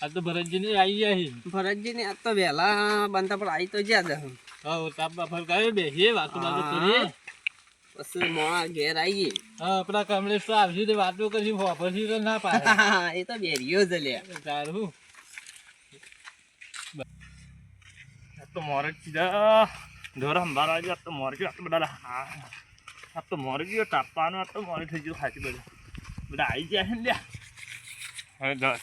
આ તો ભરતજીની આવી જાય ભરતજીને આ તો વહેલા બનતા પણ આવી તો જ્યાં દે હા તાપમાં ફરકાવે બેસીએ વાતો વાતો કરીએ પછી મોણા ઘેર આવીએ હા આપણા કમલેશ તો આવશે તે વાતો કરી પછી તો ના પાડે એ તો બેરીઓ જ લે સારું આ તો મોર કીધા ઢોર સંભાળવા ગયો. આ તો મોર ગયો. આ તો બધા આ તો મોર ગયો તાપવાનું. આ તો મોર થઈ ગયું ખાસી બધા આવી ગયા છે ને લ્યા. હવે ઢોર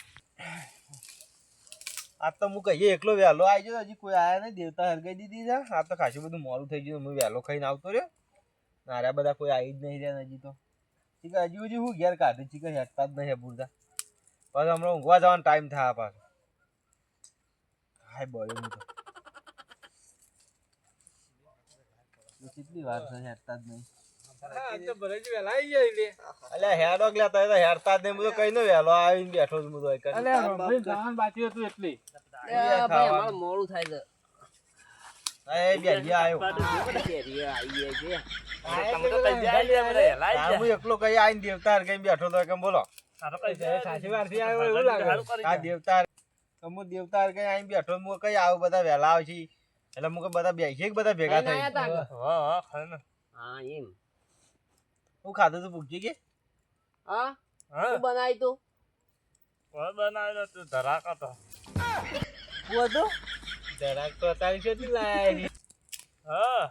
આ તો હું કહીએ એકલો વહેલો આવી ગયો. હજી કોઈ આયા નહીં. દેવતા હરગાઈ દીધી છે. આ તો ખાસું બધું મોડું થઈ ગયું. હું વહેલો ખાઈને આવતો રહ્યો. નારા બધા કોઈ આવી જ નહીં રહ્યા હજી તો. ઠીક હજી હજી હું ઘેર કાઢી ચીકર હેઠતા જ નહીં પૂરતા. પછી હમણાં ઊંઘવા જવાનો ટાઈમ થાય પાછો. હાય બોલ્યો હું તો કેટલી વાર છે હેઠતા જ નહીં. ભરતજી વહેલા આવી જાય લે અલ્યા હેડો ગલા તો હેડતા જ નહીં. હું તો કઈ નો વહેલો આવીને બેઠો છું. હું તો જવાનું બાકી હતું એટલે ભાઈ અમારે મોડું થાય છે બેહી આવ્યો. બેરીઓ આવીએ છે તમે તો કઈ જાય લે બધા હેલાઈ હું જાય. એકલો કઈ આવીને દેવતા કઈ બેઠો તો કેમ બોલો. આ તો કઈ જાય સાચી વારથી આવ્યો એવું લાગે સારું કરી આ જાય. દેવતા હું દેવતા કઈ આવીને બેઠો. હું કઈ આવું બધા વહેલા આવશે એટલે હું બધા બેસીએ કે બધા ભેગા થઈ. હા ખરે ને. હા એમ હું ખાધું તું ભૂખી કે હા હા શું બનાવી તું કોઈ બનાવેલો તું ધરાકા તો. હું હતું જરાક તો તારી કેટલી લાયા હા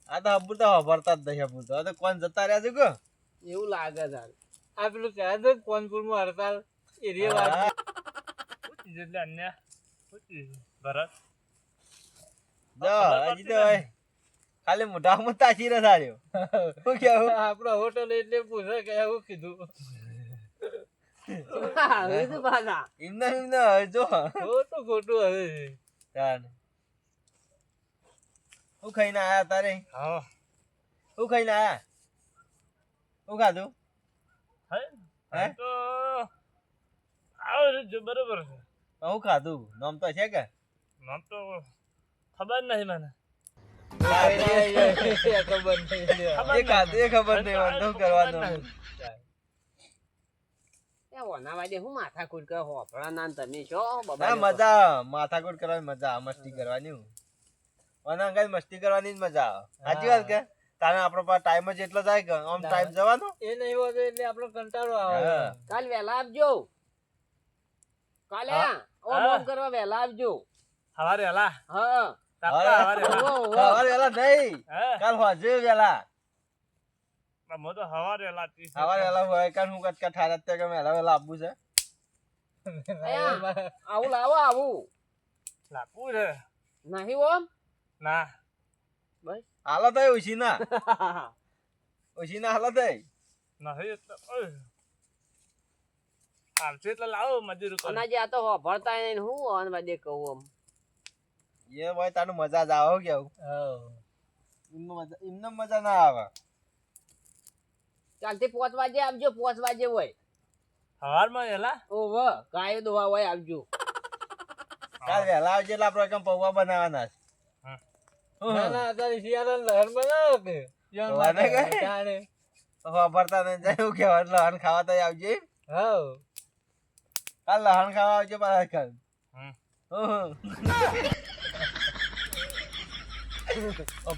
આ તો હબુ તો વાપરતા જ નહીં. હબુ તો આ તો કોણ જતા રહ્યા છે કે એવું લાગે છે આ પેલું કહે છે કોનપુરમાં હડતાલ એરિયા વાત એટલે અન્ય ભરત હજી તો ખાલી મોઢામાં તાચી ન થાળ્યો. શું કેવું આપડે હોટલ એટલે પૂછે કે એવું કીધું હવે શું પાછા એમને જો ખોટું ખોટું હવે હું ખાઈને આયા તારે. હા હું ખાઈને આયા. હું ખાધું હે હે? તો આવો જો બરોબર છે. હું ખાધું નામ તો છે કે નામ તો ખબર નહીં મને. ખબર નહીં લે. એ ખાધું એ ખબર નહીં મને શું કરવાનું. એ ઓના વાડે હું માથાકૂટ કરે હોપડા ના ને તમે છો ના બાબા મજા માથાકૂટ કરવાની મજા મસ્તી કરવાની. ઓના અંગાત મસ્તી કરવાની જ મજા આવે. સાચી વાત કે તારે આપણો પાસે ટાઈમ જ એટલો જાય કે આમ ટાઈમ જવાનો. એ નહીં હોતો એટલે આપણો કંટાળો આવે હા. કાલ વહેલા આવજો કાલે હા. ઓમ કરવા વહેલા આવજો સવારે હલા હા તાપતા સવારે હલા. સવારે વહેલા નહીં હે કાલ હોજે વહેલા. મો તો સવારે હલા તી. સવારે વહેલા હોય કાલ હું કટકા ઠારા તે કે વહેલા વહેલા આપવું છે. અહીંયા આવું લાવો આવું લાગવું છે નહીં ઓમ ના. બસ હાલત હોય ઉછીના હાલત હોય. નહીં એટલે ઓય. આવશે એટલે લાવો મજૂર કરો. અને જે આ તો હોભળતા નહીં હું ઓન વાડે કહું આમ એ ભાઈ તારું મજા જ આવે કેવું. એમને મજા ના આવે. ચાલતી 5 વાગે આવજો 5 વાગે હોય સવારમાં હલા ઓવ ગાયો દોવા હોય આવજો કાલ વહેલા આવજે એટલે આપણે કેમ પૌવા બનાવવાના છે. ના ના અત્યારે શિયાળાનું લહણ બનાવો કે પૌવા ના ખાય? જાણે વાપરતા નહીં જાય એવું કહેવાય. લહણ ખાવા તો આવજે. હા કાલ લહણ ખાવા આવજે પાછા કાલ. હમ.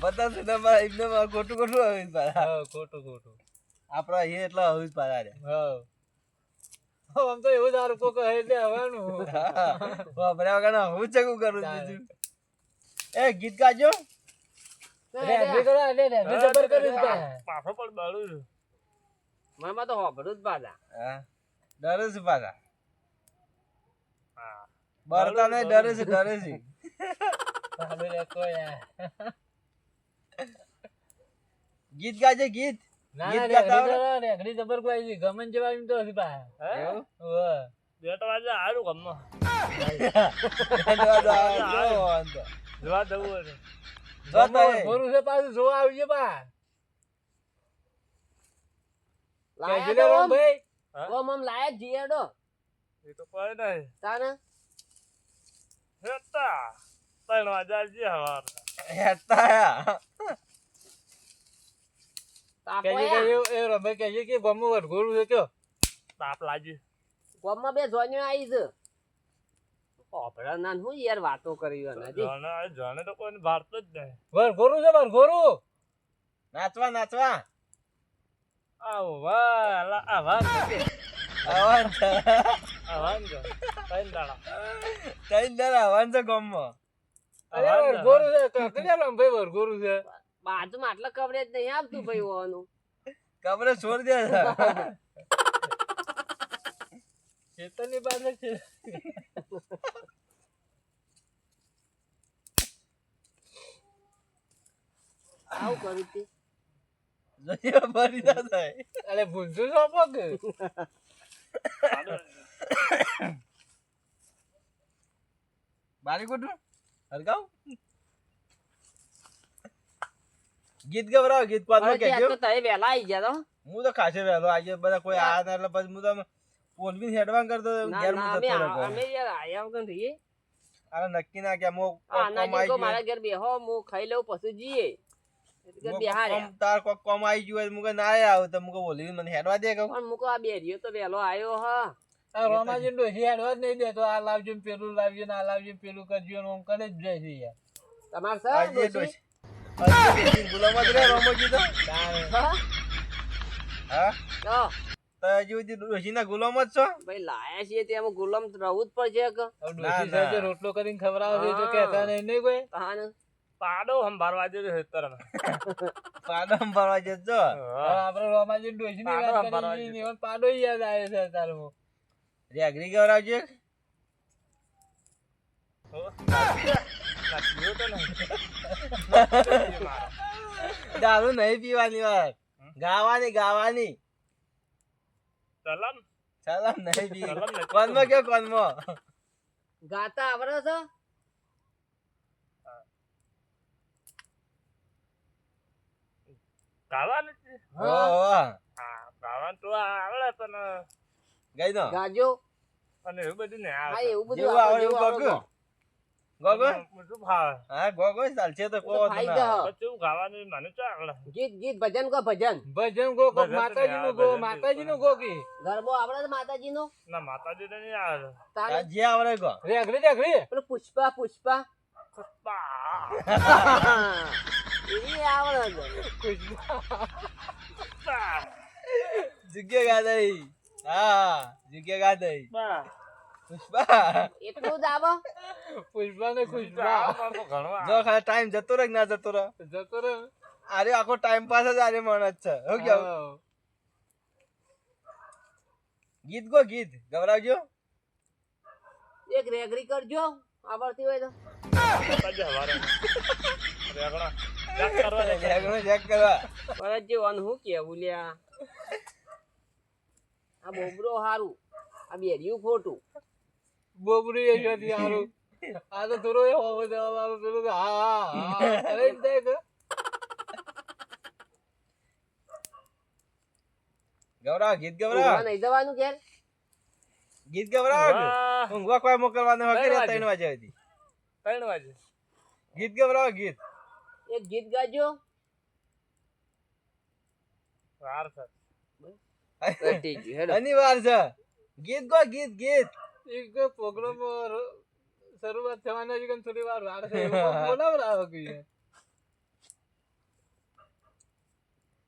બધા સુધામાં એમને ખોટું ખોટું આવ્યું પાછા. હા ખોટું ખોટું આપડા એ એટલા આવ્યું પાછા રે. હા આમ તો એવું સારું કોક હે એટલે હવાનું વાપર્યા વગર હું ચકું કરું બીજું. એ ગીત ગાજો. રેડી કરો એટલે રેડી જબર કરી દે પાછો પણ બાળું છું. મારા તો હોભળું જ પાછા હા ડરે છે પાછા. હા બરતા નહીં ડરે છે ડરે છે. ચાલુ રાખો યાર ગીત ગાજે ગીત. ના ગીત ના ગાતા રેડી આવડે? કરો રેડી જબર કોઈ આવી ગમન જેવા એમ તો હજી પા હે એવું? ઓહ 2 વાગે સારું ગમમાં જોવા જવું હોય ને. મોરું છે પાછું જોવા આવજે પા લાયા કેજે તો રામ ઓમ ભાઈ ઓમ આમ લાયા જીએડો એ તો કોઈ નહીં. તાને હેતા 3 વાગે આવજે સવારે. હેઠતા આયા. તાપો કેજે કે એ રમે કેજે કે ગમો વટગોળું છે કયો તાપ લાગી. ગોમમાં બે જોઈનો આવી છે હોભળા ના હું યાર વાતો કરી અનાજી જાણે તો કોઈને ભારતો જ નહીં. વરઘોરું છે વરઘોરું. નાચવા નાચવા આવો વાહ, અલા, આ વાત નથી. આવવાનું છે. આ વાત છે. ત્રણ દાડા. ત્રણ દાડા આવવાનું છે ગામમાં. અરે વરઘોરું છે કાકડિયા ભાઈ વરઘોરું છે. બાજુમાં આટલા કવરેજ નહીં આવતું ભાઈ હોવાનું. કબરે છોડ દે છે. ખેતરની બાજુ છે. આવું કરું તે જોઈએ ભરી ના થાય. અરે ભૂંજું સોંપો કે બારી કોટું હરગાવ ગીત ગવરાવ ગીત પાછમાં કહેજો. તો તમે વહેલા આવી ગયા તો હું તો ખાસે વહેલો આજે બધા કોઈ આયા ના એટલે પછી હું તો પોલવીન હેડવાન કરતો ઘેર હું જતો રહ્યો. અમે યાર આયા વગર રહીએ. અરે નક્કી ના કે મો આનાજી કો મારા ઘર બેહો હું ખાઈ લઉં પછી જઈએ તાર કોક કોમ આવી ગયું મુકે ના આવ તો મુકે બોલી મને હેડવા દે કહું. પણ મૂકો આ બેરીઓ તો વહેલો આવ્યો હા. આ રોમાજી ડોસી હેડવા જ નહીં દેતો. આ લાવજો ને પેલું લાવજો ને આ લાવજો ને પેલું કરજો ને આમ કરે જ જાય છે યાર. તમાર સર આજે ડોશી આજે બેસીને ગુલામ જ રે રોમોજી તો. હા તો તો હજુ સુધી ડોશીના ગુલામ જ છો. ભાઈ લાયા છીએ ત્યાં ગુલામ તો રહવું જ પડશે કે હવે ડોસી સાહેબ રોટલો કરીને ખવડાવે છે તો કહેતા નહીં કોઈ. તાન પાડો સંભાળવા જેવું ખેતરમાં. પાડો સંભાળવા જજો. હવે આપણે રોમાજી ડોસી ની પાડો વાત સંભાળવા કરી ને પાડો યાદ આવે છે તારું. રેગરી ગવરાવજે. નાખ્યો તો નહીં. દારૂ નહીં પીવાની વાત ગાવાની ગાવાની. સલામ. સલામ નહીં પી. સલામ નહીં. કોનમાં કયો કોનમાં ગાતા આવડે છે ગાવાનું છે? હા હા, ગાવાનું તો આવડે પણ ગઈ નો ગાજો અને એવું બધું ને હા આવે. એવું બધું જેવું આવડે એવું જેવું ગોગો ગોગો શું ભાવે? હા ગોગો ચાલશે તો કહો ખાઈ તમે. જા. પછી ગાવાનું મને તો આવડે. ગીત ગીત ભજન કો ભજન ભજન ગો કોક ભજન તો માતાજી નું નહીં ગો આવે, ભજન માતાજી નું ગો કી ગરબો આવડે છે માતાજી નો ના માતાજી તો નહીં આવે. તારે જે આવડે ગો રેઘડી રેઘડી પેલું પુષ્પા પુષ્પા બા. એવી આવડે છે બા. જગ્યા ગાદઈ હા જગ્યા ગાદઈ બા. પુષ્પા એટલું જ આવે પુષ્પા ને બા, પુષ્પા આમાં તો ઘણું આવે. જો ખાલી ટાઈમ જતો રહે કે ના જતો રહે જતો રે. અરે આખો ટાઈમ પાસ જ આરે માણસ છે હું કેવું હા. ગીત ગો ગીત ગવરાવજો. એક રેગડી કરજો આવડતી હોય તો માતાજી હવારે. રેગડા. ચેક કરવા દે. ચેક કરવા પરત જેવાનું હું કેવું લ્યા આ બોબરો હારું આ બેરિયું ખોટું બોબડી એ જોતી હારું. આ તો થોડો એ હોવો છે. હવે પેલું તો હા હા હા કરે જ થાય કે. ગવરાવ ગીત ઊંઘવા ગવરાવ નહીં જવાનું ઘેર ગીત ગવરાવ વાહ. ઊંઘવા કોઈ મોકલવાનું વગેરે 3 3 વાગે હતી 3 વાગે. ગીત ગવરાવ ગીત એક ગીત ગાજો વાર છે. કટી ગયું હેડો અનિવાર છે ગીત ગો ગીત ગીત એક પ્રોગ્રામ શરૂઆત થવાના છે કે થોડી વાર વાર છે એવું કોક બોલાવડાવો કે યાર.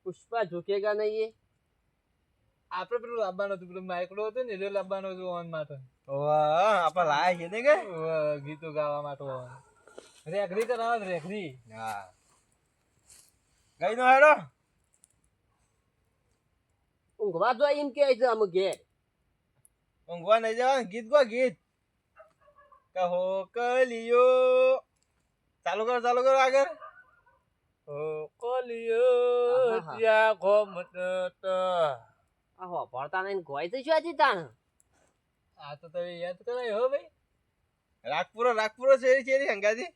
પુષ્પા ઝુકેગા નહીં એ આપણે પેલું લાવવાનું હતું પેલું માઇકડો હતો ને એ લાવવાનો હતો ઓન માટે. વાહ આપણે લાયા છે ને કે ગીતો ગાવા માટે ઓન. રેઘડી કરાવો રેઘડી. હા ગઈ નો હેડો ઊંઘવા જો એમ કે છે અમે ઘેર ઊંઘવા નહીં જવાનું ગીત ગો ગીત કહો કલિયો ચાલુ કરો આગળ ઓ કોલિયો આહા. ત્યાં ઘોમટ તો. આ હો ભરતા નહીં ગોય તો શું હતી તાણ આ તો તમે યાદ કરાય હો ભાઈ. રાખપુરો શેરી હંગાથી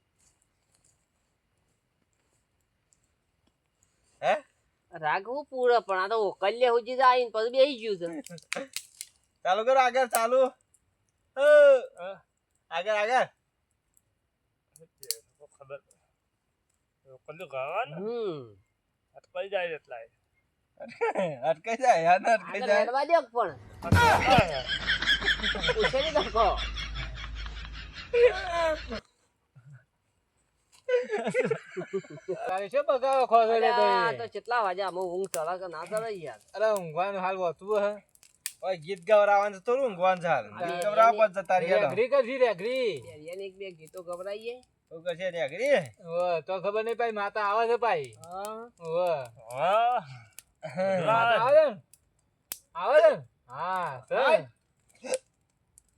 હે રાગવું પૂરો પણ આ તો ઓકલ્ય હુજી જાય ને પછી બેસી ગયું છે ચાલુ કરો આગળ ચાલુ આગળ ખબર. કોલિયો ગાવાનું અટકાઈ જાય એટલાય. અટકાઈ જાય યાર અટકાઈ આગળ જાય. હેડવા દે પણ ઉછેરી નાખો તારે શું બગાવો ખોસો લે અલ્યા, આ તો તઈ? કેટલા વાગે આમાં ઊંઘ ચડે કે ના ચડે યાર. અરે ઊંઘવાનું હાલ હોતું હે. ઓય ગીત ગવરાવાનું તો થોડું ઊંઘવાનું છે હાલ. ગીત ગવરાવા પર જતા રહ્યા રેગરી કરજી રેગરી. એને એક બે ગીતો ગવરાઈએ. તો કશે રેગરી ઓવે, તો ખબર નહીં પાઈ માતા આવે છે પાઈ. હા. ઓવે. હા માતા આવે ને? આવે ને? હા સર.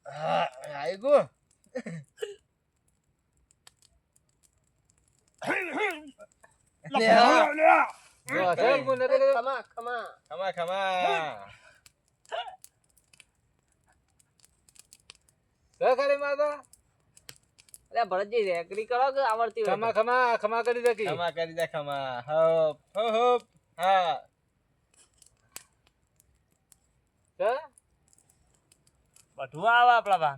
હા આઈ ગો જો, સર, હું નથી કહેતો. ખમા ખમા. ખમા ખમા સર ખરી માતા? અલ્યા ભરતજી રેકડી કરો કે આવડતી હોય ખમા ખમા ખમા કરી દકી. ખમા કરી દે ખમા હોપ હોપ હા સર બધું આવે આપણા બા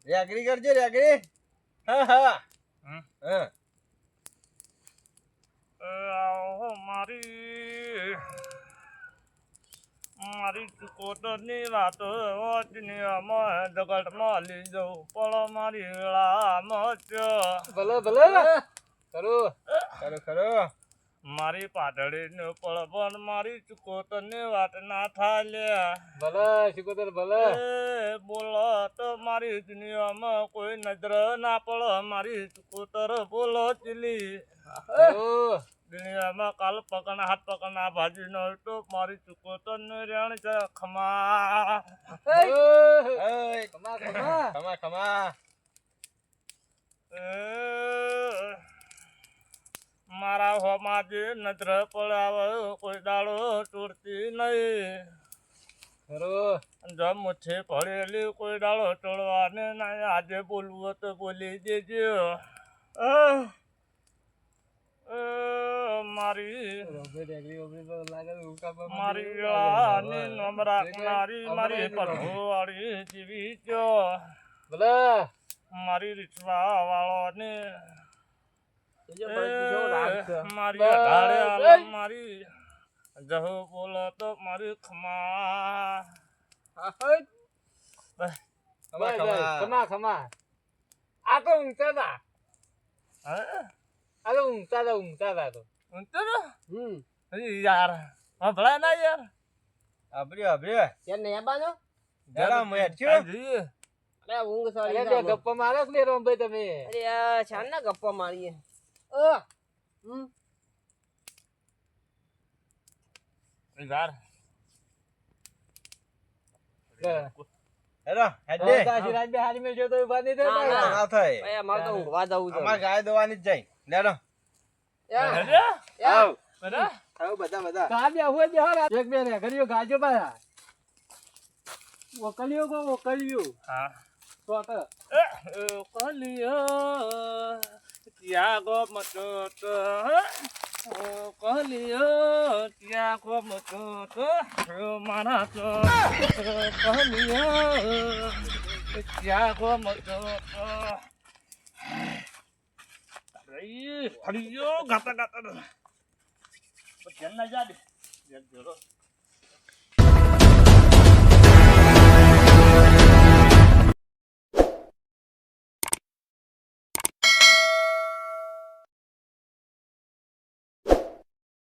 રેગરી કરજે રેગરી હા હા હમ. હા મારી મારી ચુકોટની વાત ઓચની અમે જગતમાં લઈ જવું પણ મારી વેળામાં ભલે ભલે કરું. ખરો ખરો મારી પાટડીને પણ મારી ચુકોટની વાત ના થાય લે ભલે શીખોતર ભલે. એ બોલો તો મારી દુનિયામાં કોઈ નજર ના પડે મારી ચુકોતર બોલો ચીલી કરું. દુનિયામાં કાલ પકડના હાથ પકડના ભાજી નો તો મારી ચુકોતર ને રેણ છે ખમા ઓય ખમા ખમા. ખમા ખમા એ મારા હોમાં જે નજર પડાવે કોઈ દાડો તોડતી નહીં કરું. જો મુઠ્ઠે પડેલી કોઈ દાડો તોડવાને નહીં આજે બોલવું તો બોલી દેજો મારી રોબે રેગરી ઓબે તો લાગે છે ઉકા પર મારી વેળાની નમ રાખનારી મારી પરભોવાળી જીવી જો ભલે. મારી રીછવા વાળોને જોજો ભરતજી કેવો રાગ છે. મારી અઢાળે આલમ મારી જહો બોલો તો મારી ખમા હા, હા. ખમા બસ, બસ, ખમા ખમા ખમા. આ તો ઊંઘતા હતા. આ તો ઊંઘતા હતા ઊંઘતા હતા તો. હમ. યાર હભળા ના યાર આભર્યો આભર્યો ત્યાં નહીં આવવાનો? જરા મેટ છો જોઈએ અરે ઊંઘ અરે સળી બે જાય. ગપ્પા મારો કે નહીં રોમભાઈ તમે? અરે આ છાન ના ગપ્પા મારીએ. હમ. યાર હેલો હેડ હવે દે કાશી રાત બે હારી મેલ્યો તો ઉભા નહીં ના, થતા. ના. ના થાય ભાઈ અમારે તો ઊંઘવા જવું છે. અમાર ગાય દોવાની જ જાય લેડો યા, અરે યા. બધા આવ બધા બધા કા બે હોય બે હારા. એક બે ને ઘડીઓ ગાજો પાછા. ઓકલીઓ કો ઓકલીઓ. હા તો તો. કલિયો ત્યાગો મતો તો કલિયો ત્યાગો મતો તો મારા તો કલિયો ત્યાગો મતો તો અરે હરિયો ગાતા ગાતા ધ્યાન ના જા દે